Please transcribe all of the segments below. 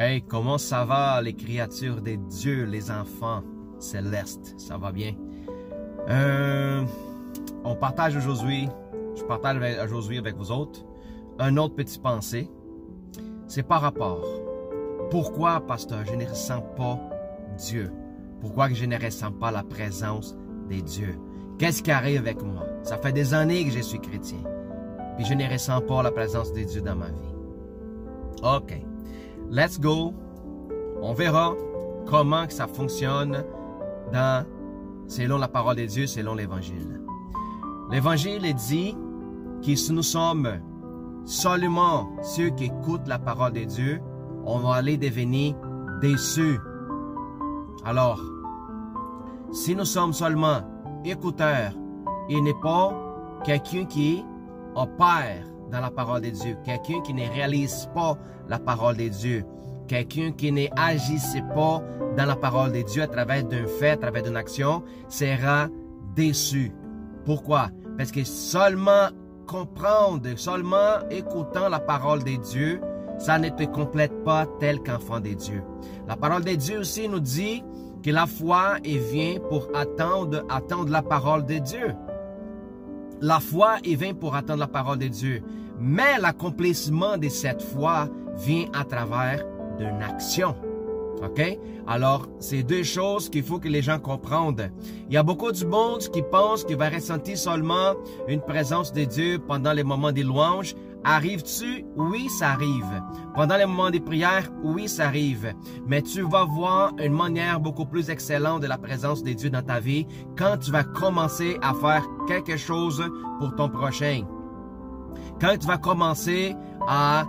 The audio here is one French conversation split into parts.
Hey, comment ça va les créatures des dieux, les enfants célestes? Ça va bien? On partage aujourd'hui, je partage aujourd'hui avec vous autres, un autre petit pensée. C'est par rapport. Pourquoi, pasteur, je ne ressens pas Dieu? Pourquoi je ne ressens pas la présence des dieux? Qu'est-ce qui arrive avec moi? Ça fait des années que je suis chrétien. Puis je ne ressens pas la présence des dieux dans ma vie. OK. Let's go. On verra comment que ça fonctionne selon la parole de Dieu, selon l'Évangile. L'Évangile dit que si nous sommes seulement ceux qui écoutent la parole de Dieu, on va aller devenir déçus. Alors, si nous sommes seulement écouteurs, il n'est pas quelqu'un qui opère dans la parole de Dieu, quelqu'un qui ne réalise pas la parole de Dieu, quelqu'un qui ne agisse pas dans la parole de Dieu à travers d'un fait, à travers d'une action, sera déçu. Pourquoi? Parce que seulement comprendre, seulement écoutant la parole de Dieu, ça ne te complète pas tel qu'enfant de Dieu. La parole de Dieu aussi nous dit que la foi vient pour attendre la parole de Dieu. La foi vient pour attendre la parole de Dieu. Mais l'accomplissement de cette foi vient à travers d'une action. OK? Alors, c'est deux choses qu'il faut que les gens comprennent. Il y a beaucoup de monde qui pense qu'il va ressentir seulement une présence de Dieu pendant les moments des louanges. Arrive-tu? Oui, ça arrive. Pendant les moments des prières, oui, ça arrive. Mais tu vas voir une manière beaucoup plus excellente de la présence de Dieu dans ta vie quand tu vas commencer à faire quelque chose pour ton prochain. Quand tu vas commencer à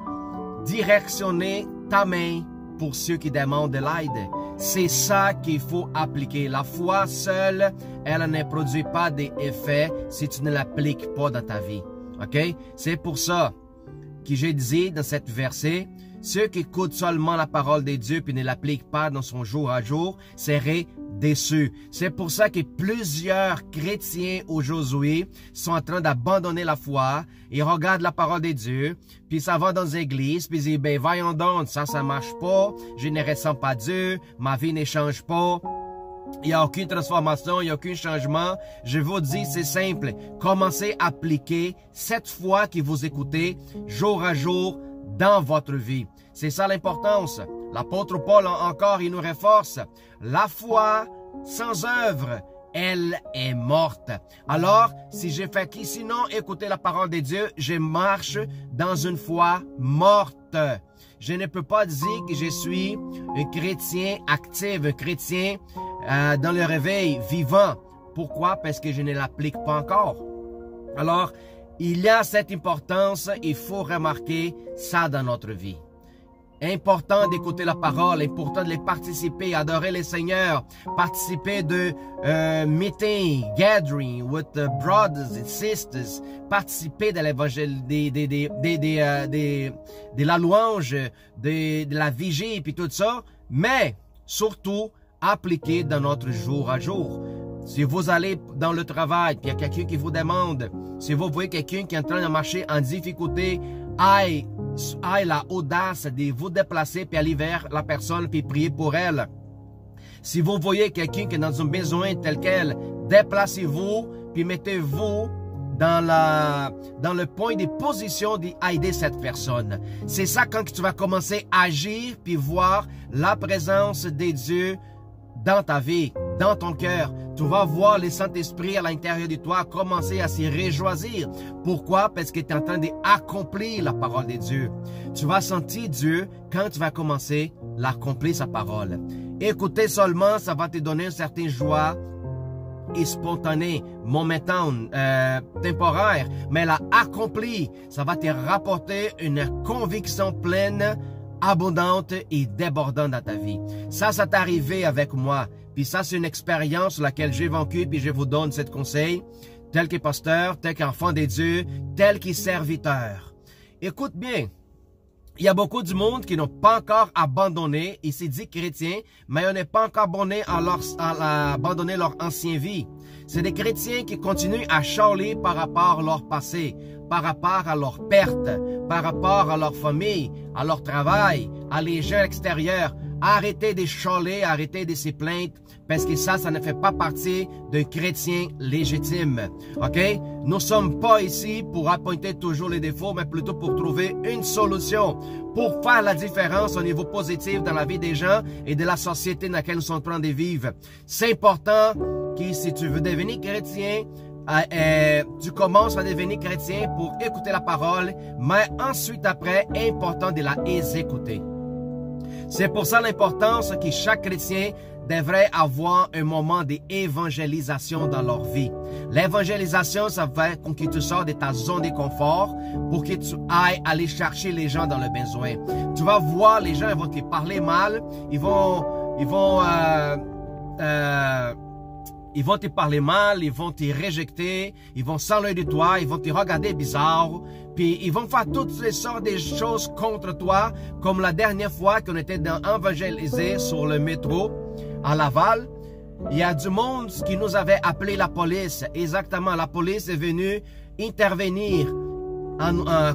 directionner ta main pour ceux qui demandent de l'aide. C'est ça qu'il faut appliquer. La foi seule, elle ne produit pas d'effet si tu ne l'appliques pas dans ta vie. OK? C'est pour ça que j'ai dit dans cette verset, ceux qui écoutent seulement la parole de Dieu puis ne l'appliquent pas dans son jour à jour seraient déçus. C'est pour ça que plusieurs chrétiens aujourd'hui sont en train d'abandonner la foi. Ils regardent la parole de Dieu, puis ça va dans les églises, puis ils disent, ben voyons donc, ça marche pas, je ne ressens pas Dieu, ma vie ne change pas. Il n'y a aucune transformation, il n'y a aucun changement. Je vous dis, c'est simple. Commencez à appliquer cette foi que vous écoutez jour à jour dans votre vie. C'est ça l'importance. L'apôtre Paul encore, il nous renforce. La foi sans œuvre, elle est morte. Alors, si j'ai fait qui sinon écouter la parole de Dieu, je marche dans une foi morte. Je ne peux pas dire que je suis un chrétien actif, un chrétien dans le réveil, vivant. Pourquoi? Parce que je ne l'applique pas encore. Alors, il y a cette importance, il faut remarquer ça dans notre vie. Important d'écouter la parole, important de les participer, adorer le Seigneur, participer de meeting, gathering with brothers and sisters, participer de l'évangile, de la louange, de la vigie, puis tout ça, mais surtout appliquer dans notre jour à jour. Si vous allez dans le travail, puis il y a quelqu'un qui vous demande, si vous voyez quelqu'un qui est en train de marcher en difficulté, aille la audace de vous déplacer puis aller vers la personne puis prier pour elle. Si vous voyez quelqu'un qui est dans un besoin tel quel, déplacez-vous puis mettez-vous dans le point de position d'aider cette personne. C'est ça quand tu vas commencer à agir puis voir la présence de Dieu dans ta vie, dans ton cœur. Tu vas voir le Saint-Esprit à l'intérieur de toi commencer à s'y réjouir. Pourquoi? Parce que tu es en train d'accomplir la parole de Dieu. Tu vas sentir Dieu quand tu vas commencer à accomplir sa parole. Écouter seulement, ça va te donner une certaine joie et spontanée, momentanée, temporaire. Mais la accomplir, ça va te rapporter une conviction pleine, abondante et débordante dans ta vie. Ça t'est arrivé avec moi. Puis ça, c'est une expérience sur laquelle j'ai vécu, puis je vous donne ce conseil, tel que pasteur, tel qu'enfant de Dieu, tel que serviteur. Écoute bien, il y a beaucoup de monde qui n'ont pas encore abandonné, ils se disent chrétiens, mais ils n'ont pas encore abandonné leur ancienne vie. C'est des chrétiens qui continuent à chialer par rapport à leur passé. par rapport à leur perte, par rapport à leur famille, à leur travail, à les gens extérieurs. Arrêtez de chialer, arrêtez de se plaindre, parce que ça ne fait pas partie d'un chrétien légitime. OK? Nous ne sommes pas ici pour appointer toujours les défauts, mais plutôt pour trouver une solution, pour faire la différence au niveau positif dans la vie des gens et de la société dans laquelle nous sommes en train de vivre. C'est important que si tu veux devenir chrétien, tu commences à devenir chrétien pour écouter la parole, mais ensuite après, important de la exécuter. C'est pour ça l'importance que chaque chrétien devrait avoir un moment d'évangélisation dans leur vie. L'évangélisation, ça va être que tu sors de ta zone de confort pour que tu ailles aller chercher les gens dans le besoin. Tu vas voir les gens, ils vont te parler mal, ils vont te parler mal, ils vont te rejeter, ils vont s'enlever de toi, ils vont te regarder bizarre, puis ils vont faire toutes les sortes de choses contre toi, comme la dernière fois qu'on était évangélisé sur le métro à Laval. Il y a du monde qui nous avait appelé la police. Exactement, la police est venue intervenir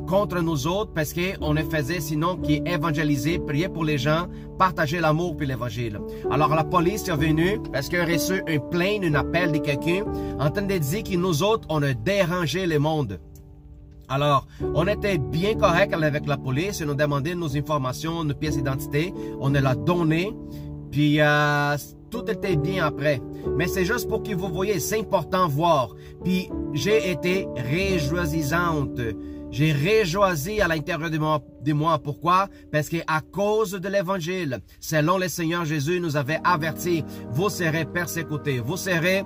contre nous autres parce qu'on ne faisait sinon qu'évangéliser, prier pour les gens, partager l'amour puis l'évangile. Alors la police est venue parce qu'elle a reçu une plainte, un appel de quelqu'un en train de dire que nous autres, on a dérangé le monde. Alors, on était bien correct avec la police, ils nous demandaient nos informations, nos pièces d'identité, on les a données, puis tout était bien après. Mais c'est juste pour que vous voyez, c'est important de voir. Puis j'ai été réjouissante. J'ai réjoui à l'intérieur de moi. Pourquoi? Parce qu'à cause de l'évangile, selon le Seigneur Jésus nous avait averti, vous serez persécutés, vous serez,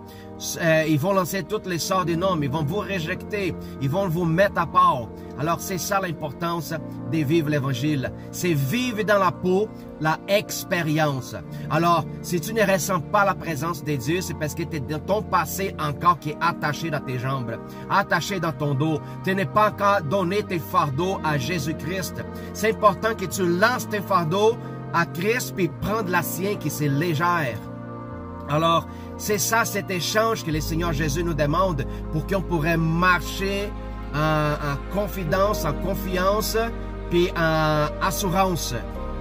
ils vont lancer toutes les sortes de noms, ils vont vous rejeter, ils vont vous mettre à part. Alors c'est ça l'importance de vivre l'évangile. C'est vivre dans la peau la expérience. Alors, si tu ne ressens pas la présence de Dieu, c'est parce que tu es dans ton passé encore qui est attaché dans tes jambes, attaché dans ton dos. Tu n'es pas encore donné tes fardeaux à Jésus-Christ. C'est important que tu lances tes fardeaux à Christ puis prendre la sienne qui c'est légère. Alors, c'est ça cet échange que le Seigneur Jésus nous demande pour qu'on pourrait marcher en confidence, en confiance puis en assurance.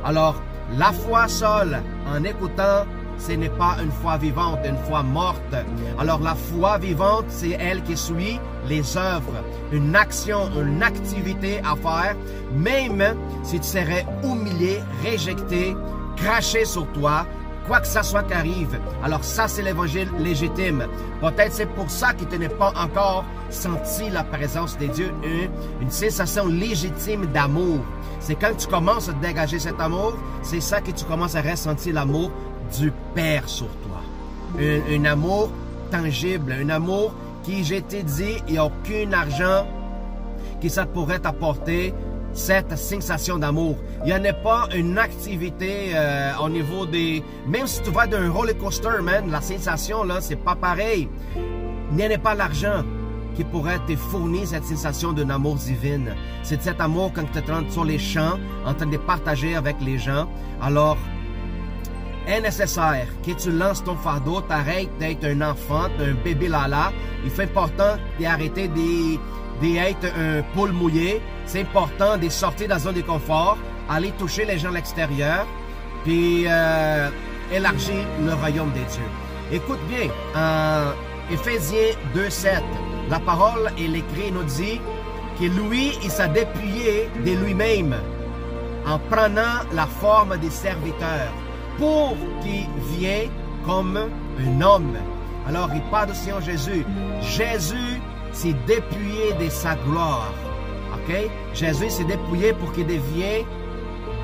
Alors, la foi seule, en écoutant, ce n'est pas une foi vivante, une foi morte. Alors la foi vivante, c'est elle qui suit les œuvres, une action, une activité à faire, même si tu serais humilié, rejeté, craché sur toi, quoi que ça soit qui arrive. Alors ça, c'est l'évangile légitime. Peut-être c'est pour ça que tu n'as pas encore senti la présence de Dieu, une sensation légitime d'amour. C'est quand tu commences à dégager cet amour, c'est ça que tu commences à ressentir l'amour du Père sur toi. Un amour tangible, un amour qui, je t'ai dit, il n'y a aucun argent qui ça pourrait t'apporter cette sensation d'amour. Il n'y en a pas une activité au niveau des... Même si tu vas d'un roller coaster, man, la sensation, là, c'est pas pareil. Il n'y en a pas l'argent qui pourrait te fournir cette sensation d'un amour divin. C'est cet amour quand tu es sur les champs, en train de partager avec les gens. Alors, est nécessaire que tu lances ton fardeau, t'arrêtes d'être un enfant, un bébé lala. Il fait important d'arrêter d'être un poule mouillé. C'est important de sortir de la zone de confort, aller toucher les gens à l'extérieur, puis élargir le royaume des dieux. Écoute bien, en Éphésiens 2:7, la parole et l'écrit nous dit que lui, il s'est dépouillé de lui-même en prenant la forme des serviteurs pour qu'il vienne comme un homme. Alors, il parle du Seigneur Jésus. Jésus s'est dépouillé de sa gloire. OK? Jésus s'est dépouillé pour qu'il devienne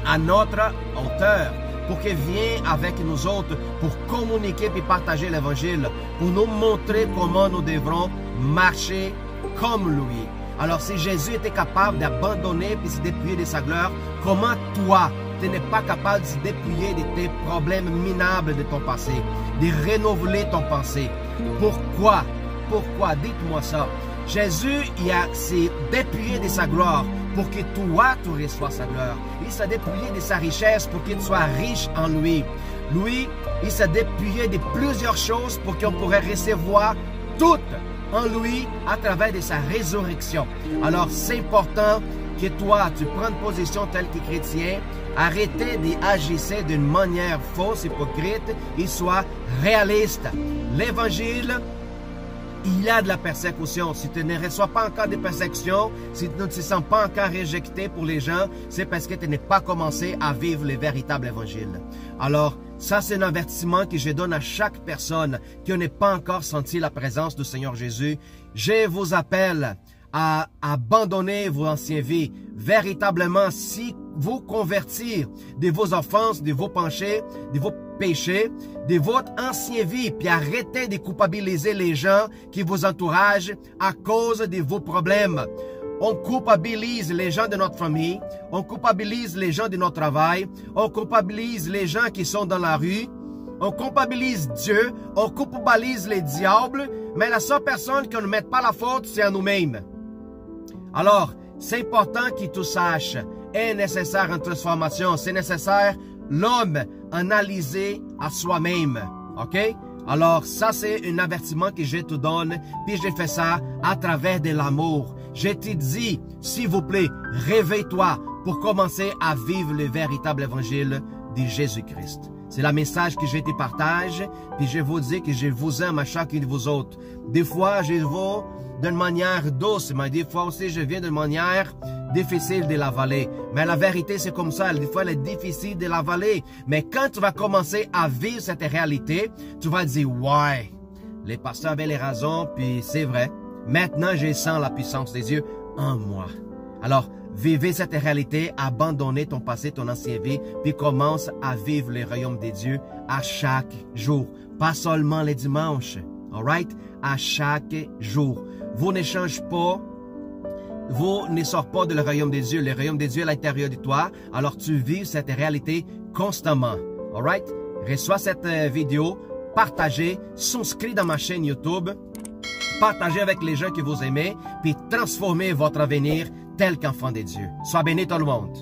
à notre hauteur, pour qu'il vienne avec nous autres, pour communiquer et partager l'évangile, pour nous montrer comment nous devrons marcher comme lui. Alors, si Jésus était capable d'abandonner et se dépouiller de sa gloire, comment toi, tu n'es pas capable de se dépouiller de tes problèmes minables de ton passé, de renouveler ton passé? Pourquoi? Pourquoi? Dites-moi ça. Jésus, s'est dépouillé de sa gloire pour que toi, tu reçois sa gloire. Il s'est dépouillé de sa richesse pour que tu sois riche en lui. Lui, il s'est dépouillé de plusieurs choses pour qu'on pourrait recevoir toute en lui à travers de sa résurrection. Alors, c'est important que toi, tu prennes position telle que chrétien, arrêtez d'agir d'une manière fausse, hypocrite, et sois réaliste. L'Évangile, il y a de la persécution. Si tu ne reçois pas encore de persécution, si tu ne te sens pas encore rejeté pour les gens, c'est parce que tu n'as pas commencé à vivre le véritable Évangile. Alors, ça, c'est un avertissement que je donne à chaque personne qui n'a pas encore senti la présence du Seigneur Jésus. Je vous appelle à abandonner vos anciennes vies. Véritablement, si vous convertir de vos offenses, de vos péchés, de votre ancienne vie, puis arrêtez de culpabiliser les gens qui vous entourent à cause de vos problèmes. On culpabilise les gens de notre famille, on culpabilise les gens de notre travail, on culpabilise les gens qui sont dans la rue, on culpabilise Dieu, on culpabilise les diables, mais la seule personne qui ne met pas la faute, c'est à nous-mêmes. Alors, c'est important que tu saches, est nécessaire une transformation, c'est nécessaire l'homme analyser à soi-même, ok? Alors, ça c'est un avertissement que je te donne, puis je fais ça à travers de l'amour. Je te dis, s'il vous plaît, réveille-toi pour commencer à vivre le véritable évangile de Jésus-Christ. C'est le message que je te partage, puis je vous dis que je vous aime à chacun de vous autres. Des fois, je vais d'une manière douce, mais des fois aussi, je viens d'une manière difficile de l'avaler. Mais la vérité, c'est comme ça. Des fois, elle est difficile de l'avaler. Mais quand tu vas commencer à vivre cette réalité, tu vas dire, ouais, les pasteurs avaient les raisons, puis c'est vrai. Maintenant, je sens la puissance des dieux en moi. Alors, vivez cette réalité, abandonnez ton passé, ton ancienne vie, puis commence à vivre le royaume des dieux à chaque jour. Pas seulement les dimanches, alright? À chaque jour. Vous ne changez pas, vous ne sortez pas de le royaume des dieux. Le royaume des dieux est à l'intérieur de toi, alors tu vis cette réalité constamment, alright? Reçois cette vidéo, partagez, souscris dans ma chaîne YouTube, partagez avec les gens que vous aimez, puis transformez votre avenir tel qu'enfant de Dieu. Sois béni tout le monde.